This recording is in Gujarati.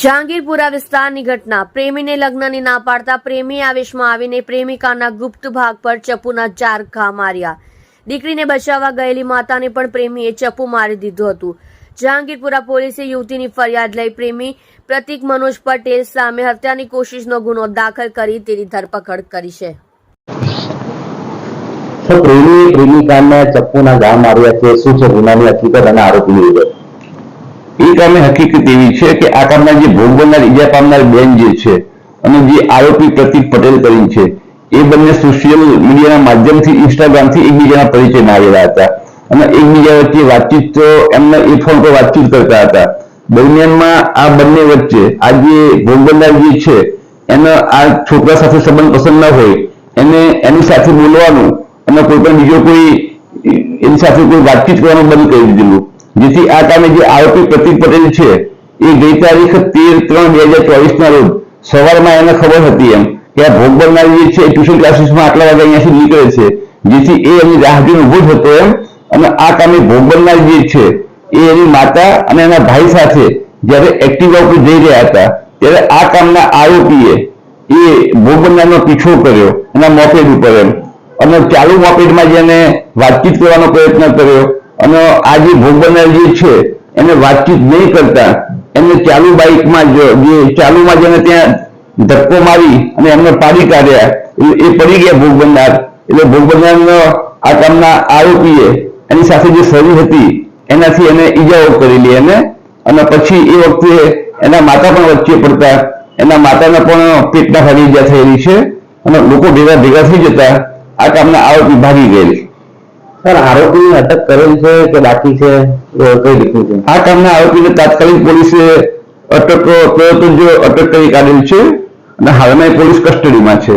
જહાંગીરપુરા વિસ્તારની ઘટના. પ્રેમીને લગ્નની ના પાડતા પ્રેમી આવેશમાં આવીને પ્રેમિકાના ગુપ્ત ભાગ પર ચપ્પુના 4 ઘા માર્યા. દીકરીને બચાવવા ગયેલી માતાને પણ પ્રેમીએ ચપ્પુ મારી દીધું હતું. જહાંગીરપુરા પોલીસે યુવતીની ફરિયાદ લઈ પ્રેમી પ્રતિક મનોજ પટેલ સામે હત્યાની કોશિશનો ગુનો દાખલ કરી તેની ધરપકડ કરી છે. પ્રેમી પ્રેમિકાને ચપ્પુના ઘા માર્યા છે. શું છે ગુનાની હકીકત અને આરોપીની વિગત? એ કામે હકીકત એવી છે કે આ કામના જે ભોગ બનનાર ઈજા પામનાર બેન જે છે અને જે આરોપી પ્રતિક પટેલ કરીને છે એ બંને સોશિયલ મીડિયાના માધ્યમથી ઇન્સ્ટાગ્રામથી એકબીજાના પરિચયમાં આવેલા હતા અને એકબીજા વચ્ચે વાતચીત તો એમને એ ફોન પર વાતચીત કરતા હતા. દરમિયાનમાં આ બંને વચ્ચે આ જે ભોગ બનનાર જે છે એને આ છોકરા સાથે સંબંધ પસંદ ન હોય એને એની સાથે બોલવાનું અને કોઈ પણ બીજો કોઈ એની સાથે કોઈ વાતચીત કરવાનું બંધ કરી દીધેલું. જેથી આ કામે જે આરોપી પ્રતિક પટેલ છે એ ગઈ તારીખ 13/3/2024 ના રોજ સવારમાં એને ખબર હતી એમ કે આ ભોગ બનનાર જે છે ટ્યુશન ક્લાસીસમાં આટલા વાગે અહીંયાથી નીકળે છે. જેથી એ એની રાહ જોઈને ઊભો જ હતો એમ અને આ કામે ભોગ બનનાર જે છે એ એની માતા અને એના ભાઈ સાથે જ્યારે એક્ટિવા ઉપર જઈ રહ્યા હતા ત્યારે આ કામના આરોપીએ એ ભોગ બનનારનો પીછો કર્યો એના મોપેડ ઉપર એમ અને ચાલુ મોપેડમાં જેને વાતચીત કરવાનો પ્રયત્ન કર્યો અને આ જે ભોગ બનનાર જે છે એને વાતચીત નહીં કરતા એમને ચાલુ બાઇકમાં જે ચાલુમાં જેને ત્યાં ધક્કો મારી અને એમને પાડી કાઢ્યા. એ પડી ગયા ભોગ બનનાર. એટલે ભોગ બનનારનો આ કામના આરોપીએ એની સાથે જે સરી હતી એનાથી એને ઈજાઓ કરેલી એને અને પછી એ વખતે એના માતા પણ વચ્ચે પડતા એના માતાને પણ પેટના ભાગે ઈજા થયેલી છે અને લોકો ભેગા થઈ જતા આ કામના આરોપી ભાગી ગયેલી. સર, આરોપીની અટક કરેલ છે કે બાકી છે? કઈ રીતનું છે આ કામના આરોપીને તાત્કાલિક પોલીસે અટક કરી કાઢેલ છે અને હાલમાં પોલીસ કસ્ટડીમાં છે.